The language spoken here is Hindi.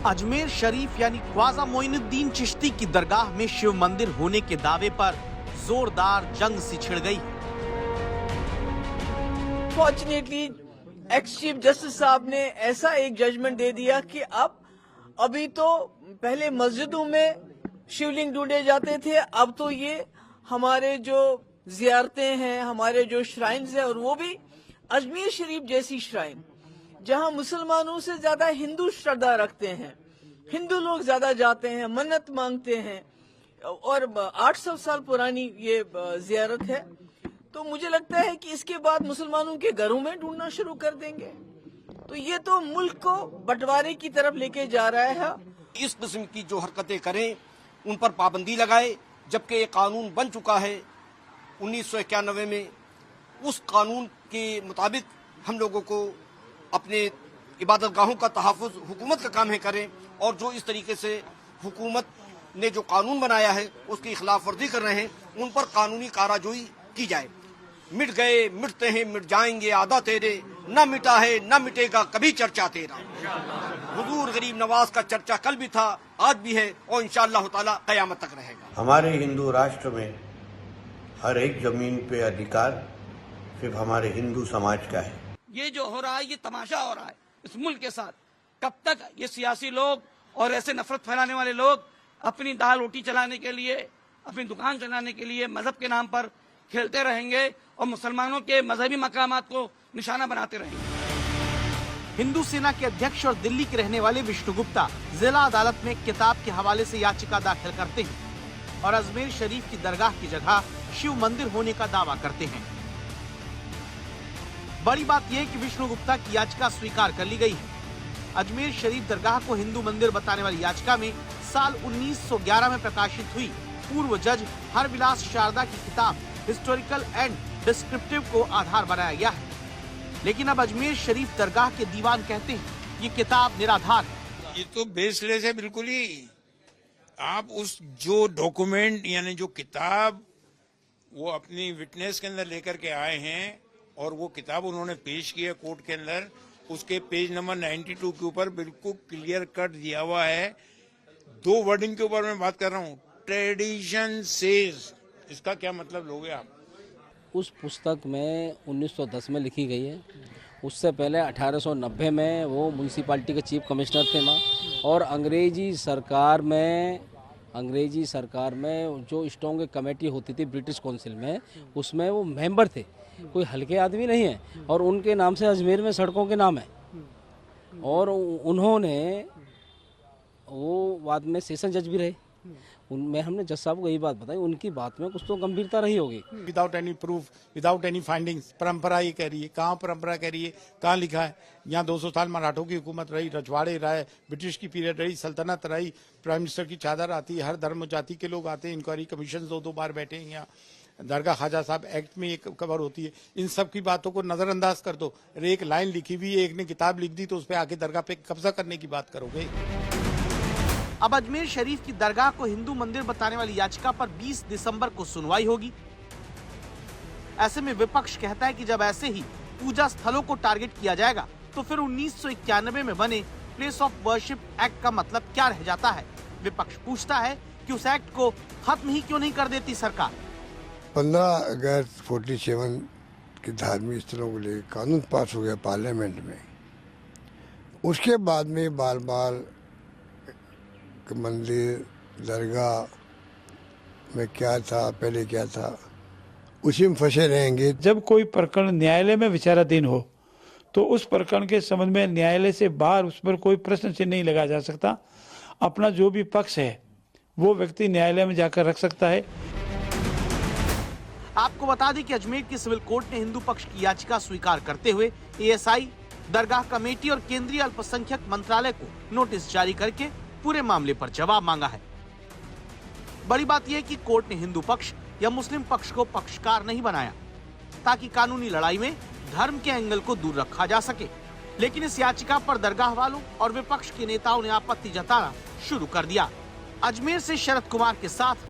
अजमेर शरीफ यानी ख्वाजा मोइनुद्दीन चिश्ती की दरगाह में शिव मंदिर होने के दावे पर जोरदार जंग सी छिड़ गई। फॉर्चुनेटली एक्स चीफ जस्टिस साहब ने ऐसा एक जजमेंट दे दिया कि अब अभी तो पहले मस्जिदों में शिवलिंग ढूंढे जाते थे, अब तो ये हमारे जो जियारतें हैं, हमारे जो श्राइन्स हैं, और वो भी अजमेर शरीफ जैसी श्राइन जहां मुसलमानों से ज्यादा हिंदू श्रद्धा रखते हैं, हिंदू लोग ज्यादा जाते हैं, मन्नत मांगते हैं, और 800 साल पुरानी ये जियारत है। तो मुझे लगता है कि इसके बाद मुसलमानों के घरों में ढूंढना शुरू कर देंगे, तो ये तो मुल्क को बंटवारे की तरफ लेके जा रहा है। इस किस्म की जो हरकतें करें उन पर पाबंदी लगाए, जबकि ये कानून बन चुका है 1991 में। उस कानून के मुताबिक हम लोगों को अपने इबादतगाहों का तहफ़्फ़ुज़ हुकूमत का काम है करें, और जो इस तरीके से हुकूमत ने जो कानून बनाया है उसकी खिलाफ वर्जी कर रहे हैं उन पर कानूनी कार्रवाई की जाए। मिट गए मिटते हैं मिट जाएंगे आदा तेरे, न मिटा है न मिटेगा कभी चर्चा तेरा। हुजूर गरीब नवाज का चर्चा कल भी था, आज भी है, और इंशाअल्लाह ताला क़यामत तक रहेगा। हमारे हिंदू राष्ट्र में हर एक जमीन पे अधिकार सिर्फ हमारे हिंदू समाज का है। ये जो हो रहा है ये तमाशा हो रहा है इस मुल्क के साथ। कब तक ये सियासी लोग और ऐसे नफरत फैलाने वाले लोग अपनी दाल रोटी चलाने के लिए, अपनी दुकान चलाने के लिए मजहब के नाम पर खेलते रहेंगे और मुसलमानों के मजहबी मकामात को निशाना बनाते रहेंगे। हिंदू सेना के अध्यक्ष और दिल्ली के रहने वाले विष्णु गुप्ता जिला अदालत में किताब के हवाले से याचिका दाखिल करते हैं और अजमेर शरीफ की दरगाह की जगह शिव मंदिर होने का दावा करते हैं। बड़ी बात यह कि विष्णु गुप्ता की याचिका स्वीकार कर ली गई है। अजमेर शरीफ दरगाह को हिंदू मंदिर बताने वाली याचिका में साल 1911 में प्रकाशित हुई पूर्व जज हरविलास शारदा की किताब हिस्टोरिकल एंड डिस्क्रिप्टिव को आधार बनाया गया है, लेकिन अब अजमेर शरीफ दरगाह के दीवान कहते हैं ये किताब निराधार है। ये तो बेसलेस है बिल्कुल ही। आप उस जो डॉक्यूमेंट यानी जो किताब वो अपनी विटनेस के अंदर लेकर के आए हैं और वो किताब उन्होंने पेश की है कोर्ट के अंदर, उसके पेज नंबर 92 के ऊपर बिल्कुल क्लियर कट दिया हुआ है। 2 वर्डिंग के ऊपर मैं बात कर रहा हूँ, ट्रेडिशन सेज, इसका क्या मतलब लोगे आप? उस पुस्तक में 1910 में लिखी गई है। उससे पहले 1890 में वो म्यूनसिपालिटी के चीफ कमिश्नर थे वहाँ, और अंग्रेजी सरकार में जो स्ट्रॉन्ग कमेटी होती थी ब्रिटिश काउंसिल में, उसमें वो मेंबर थे, कोई हल्के आदमी नहीं है, और उनके नाम से अजमेर में सड़कों के नाम है। और उन्होंने वो बाद में सेशन जज भी रहे। उनमें हमने जज साहब को यही बात बताई, उनकी बात में कुछ तो गंभीरता रही होगी। Without any proof, without any findings, परंपरा ये कह रही है। कहाँ परंपरा कह रही है, कहाँ लिखा है? यहाँ 200 साल मराठों की हुकूमत रही, रजवाड़े रहे, ब्रिटिश की पीरियड रही, सल्तनत रही, प्राइम मिनिस्टर की चादर आती है, हर धर्म जाति के लोग आते हैं, इंक्वायरी कमीशन 2-2 बार बैठे हैं यहाँ, दरगाह ख्वाजा साहब एक्ट में एक कवर होती है। इन सब की बातों को नजरअंदाज कर दो। अरे एक लाइन लिखी हुई है, एक ने किताब लिख दी, तो उस पर आके दरगाह पे कब्जा करने की बात करोगे? अब अजमेर शरीफ की दरगाह को हिंदू मंदिर बताने वाली याचिका पर 20 दिसंबर को सुनवाई होगी। ऐसे में विपक्ष कहता है कि जब ऐसे ही पूजा स्थलों को टारगेट किया जाएगा तो फिर 1991 में बने प्लेस ऑफ वर्शिप एक्ट का मतलब क्या रह जाता है। विपक्ष पूछता है कि उस एक्ट को खत्म ही क्यों नहीं कर देती सरकार। 15 अगस्त 47 के धार्मिक स्थलों को लेकर कानून पास हो गया पार्लियामेंट में। उसके बाद में बार बार मंदिर दरगाह में क्या था, पहले क्या था, उसी में फंसे रहेंगे। जब कोई प्रकरण न्यायालय में विचाराधीन हो तो उस प्रकरण के संबंध में न्यायालय से बाहर उस पर कोई प्रश्न चिन्ह नहीं लगाया जा सकता। अपना जो भी पक्ष है वो व्यक्ति न्यायालय में जाकर रख सकता है। आपको बता दें कि अजमेर की सिविल कोर्ट ने हिंदू पक्ष की याचिका स्वीकार करते हुए एएसआई, दरगाह कमेटी और केंद्रीय अल्पसंख्यक मंत्रालय को नोटिस जारी करके पूरे मामले पर जवाब मांगा है। बड़ी बात यह कि कोर्ट ने हिंदू पक्ष या मुस्लिम पक्ष को पक्षकार नहीं बनाया ताकि कानूनी लड़ाई में धर्म के एंगल को दूर रखा जा सके, लेकिन इस याचिका पर दरगाह वालों और विपक्ष के नेताओं ने आपत्ति जताना शुरू कर दिया। अजमेर से शरद कुमार के साथ